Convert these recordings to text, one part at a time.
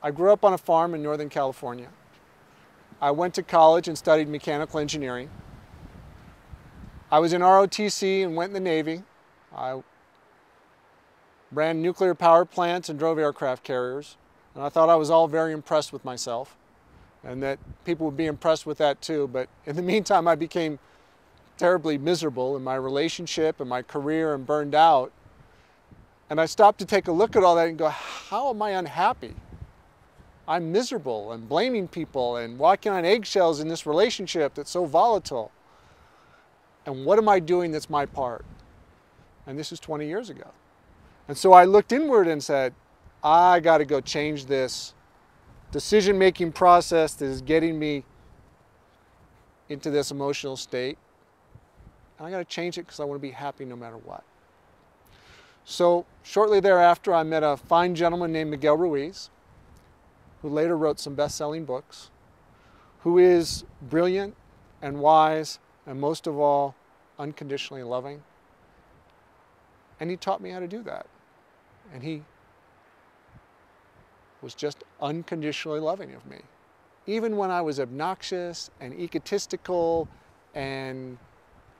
I grew up on a farm in Northern California. I went to college and studied mechanical engineering. I was in ROTC and went in the Navy. I ran nuclear power plants and drove aircraft carriers. And I thought I was all very impressed with myself and that people would be impressed with that too. But in the meantime, I became terribly miserable in my relationship and my career and burned out. And I stopped to take a look at all that and go, how am I unhappy? I'm miserable and blaming people and walking on eggshells in this relationship that's so volatile. And what am I doing that's my part? And this is 20 years ago. And so I looked inward and said, I got to go change this decision-making process that is getting me into this emotional state. And I got to change it because I want to be happy no matter what. So shortly thereafter, I met a fine gentleman named Miguel Ruiz, who later wrote some best-selling books, who is brilliant and wise, and most of all, unconditionally loving. And he taught me how to do that. And he was just unconditionally loving of me. Even when I was obnoxious and egotistical and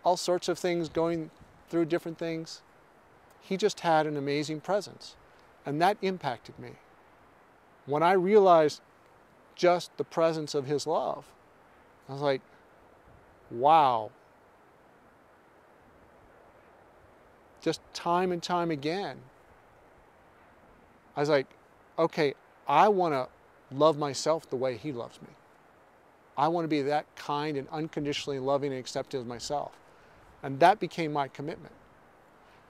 all sorts of things, going through different things, he just had an amazing presence. And that impacted me. When I realized just the presence of his love, I was like, wow. Just time and time again, I was like, okay, I want to love myself the way he loves me. I want to be that kind and unconditionally loving and accepting of myself. And that became my commitment.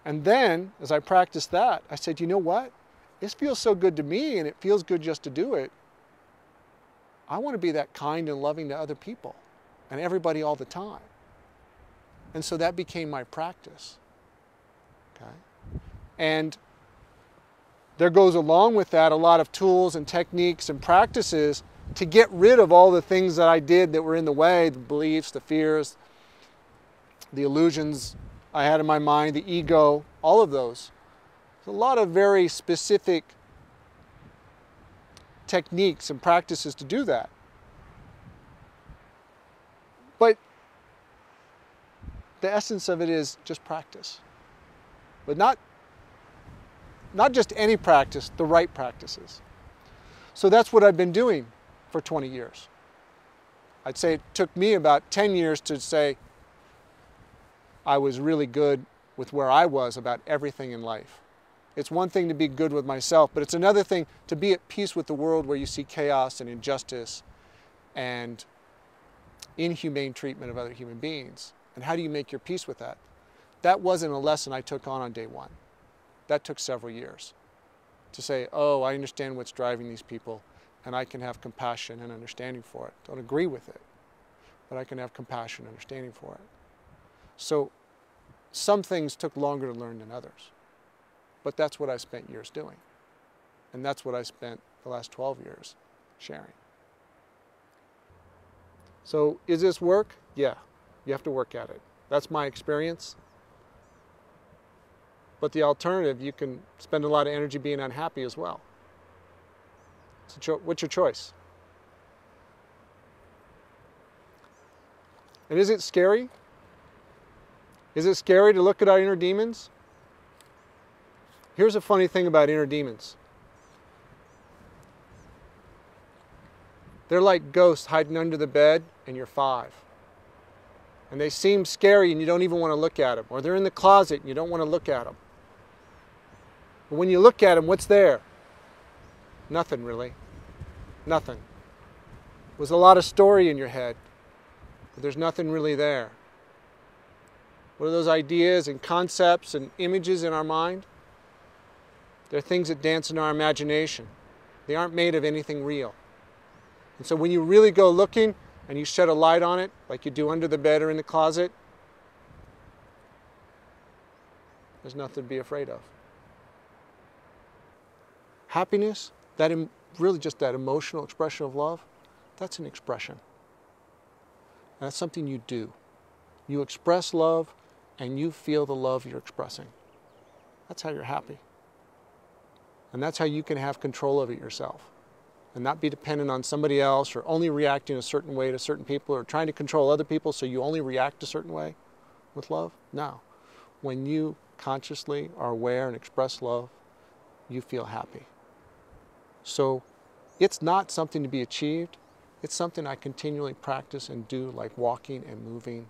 And then, as I practiced that, I said, you know what? This feels so good to me, and it feels good just to do it. I want to be that kind and loving to other people and everybody all the time. And so that became my practice. Okay? And there goes along with that a lot of tools and techniques and practices to get rid of all the things that I did that were in the way, the beliefs, the fears, the illusions I had in my mind, the ego, all of those. There's a lot of very specific techniques and practices to do that. But the essence of it is just practice. But not just any practice, the right practices. So that's what I've been doing for 20 years. I'd say it took me about 10 years to say I was really good with where I was about everything in life. It's one thing to be good with myself, but it's another thing to be at peace with the world where you see chaos and injustice and inhumane treatment of other human beings. And how do you make your peace with that? That wasn't a lesson I took on day one. That took several years to say, oh, I understand what's driving these people, and I can have compassion and understanding for it. Don't agree with it, but I can have compassion and understanding for it. So some things took longer to learn than others, but that's what I spent years doing. And that's what I spent the last 12 years sharing. So is this work? Yeah, you have to work at it. That's my experience. But the alternative, you can spend a lot of energy being unhappy as well. So what's your choice? And is it scary? Is it scary to look at our inner demons? Here's a funny thing about inner demons. They're like ghosts hiding under the bed and you're 5. And they seem scary and you don't even want to look at them. Or they're in the closet and you don't want to look at them. But when you look at them, what's there? Nothing really. Nothing. It was a lot of story in your head, but there's nothing really there. What are those ideas and concepts and images in our mind? They're things that dance in our imagination. They aren't made of anything real. And so when you really go looking and you shed a light on it, like you do under the bed or in the closet, there's nothing to be afraid of. Happiness, really just that emotional expression of love, that's an expression. And that's something you do. You express love and you feel the love you're expressing. That's how you're happy. And that's how you can have control of it yourself. and not be dependent on somebody else or only reacting a certain way to certain people or trying to control other people so you only react a certain way with love. No. When you consciously are aware and express love, you feel happy. So it's not something to be achieved. It's something I continually practice and do, like walking and moving.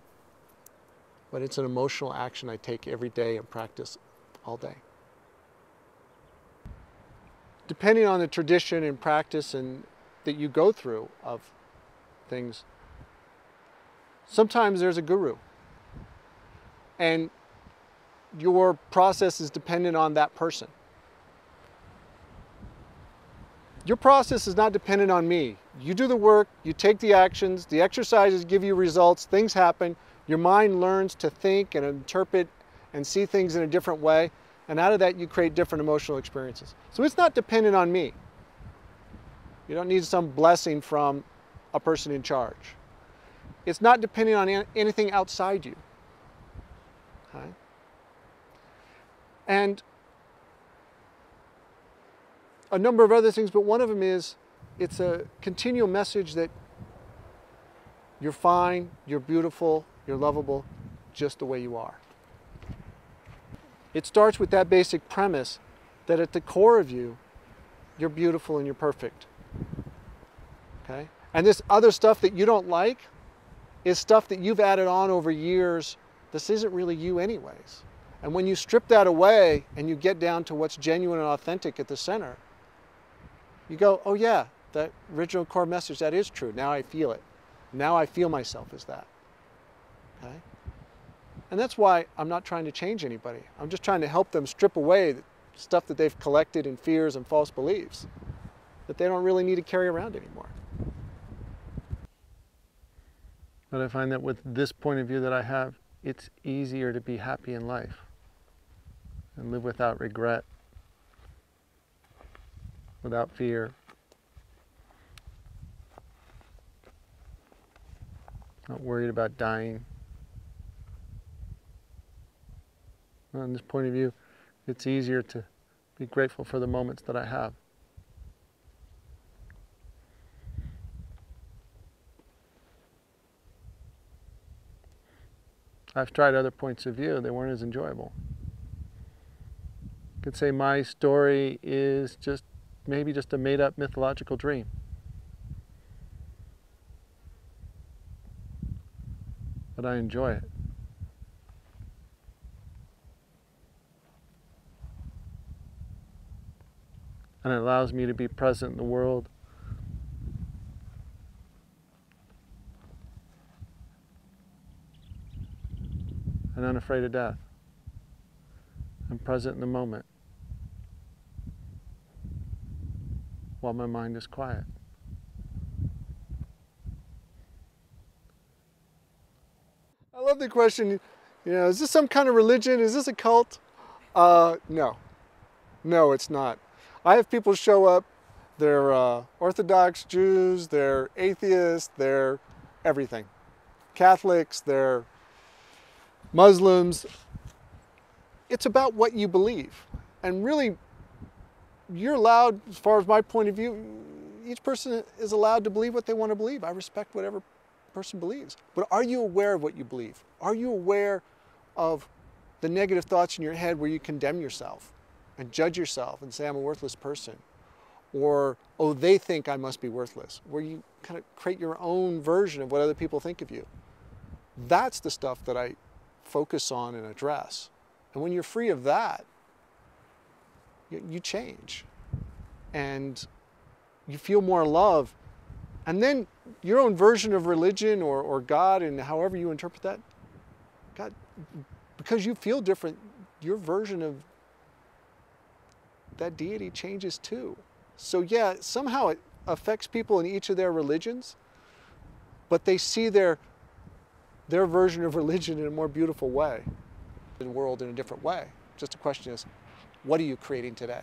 But it's an emotional action I take every day and practice all day. Depending on the tradition and practice and that you go through of things, sometimes there's a guru. And your process is dependent on that person. Your process is not dependent on me. You do the work, you take the actions, the exercises give you results, things happen, your mind learns to think and interpret and see things in a different way, and out of that you create different emotional experiences. So it's not dependent on me. You don't need some blessing from a person in charge. It's not dependent on anything outside you. Okay? And a number of other things, but one of them is it's a continual message that you're fine, you're beautiful, you're lovable, just the way you are. It starts with that basic premise that at the core of you, you're beautiful and you're perfect. Okay? And this other stuff that you don't like is stuff that you've added on over years. This isn't really you anyways. And when you strip that away and you get down to what's genuine and authentic at the center, you go, oh yeah, that original core message, that is true. Now I feel it. Now I feel myself as that. Okay? And that's why I'm not trying to change anybody. I'm just trying to help them strip away the stuff that they've collected in fears and false beliefs that they don't really need to carry around anymore. But I find that with this point of view that I have, it's easier to be happy in life and live without regret, without fear, not worried about dying. On this point of view, it's easier to be grateful for the moments that I have. I've tried other points of view, they weren't as enjoyable. You could say my story is maybe just a made-up mythological dream. But I enjoy it. And it allows me to be present in the world. And unafraid of death. I'm present in the moment. While my mind is quiet. I love the question, is this some kind of religion? Is this a cult? No. No, it's not. I have people show up, they're Orthodox Jews, they're atheists, they're everything. Catholics, they're Muslims. It's about what you believe. And really, you're allowed, as far as my point of view, each person is allowed to believe what they want to believe. I respect whatever person believes. But are you aware of what you believe? Are you aware of the negative thoughts in your head where you condemn yourself and judge yourself and say, I'm a worthless person? Or, oh, they think I must be worthless. Where you kind of create your own version of what other people think of you. That's the stuff that I focus on and address. And when you're free of that, you change. And you feel more love. And then your own version of religion or God, and however you interpret that, God, because you feel different, your version of that deity changes too. So yeah, somehow it affects people in each of their religions, but they see their version of religion in a more beautiful way, in the world in a different way. Just the question is, what are you creating today?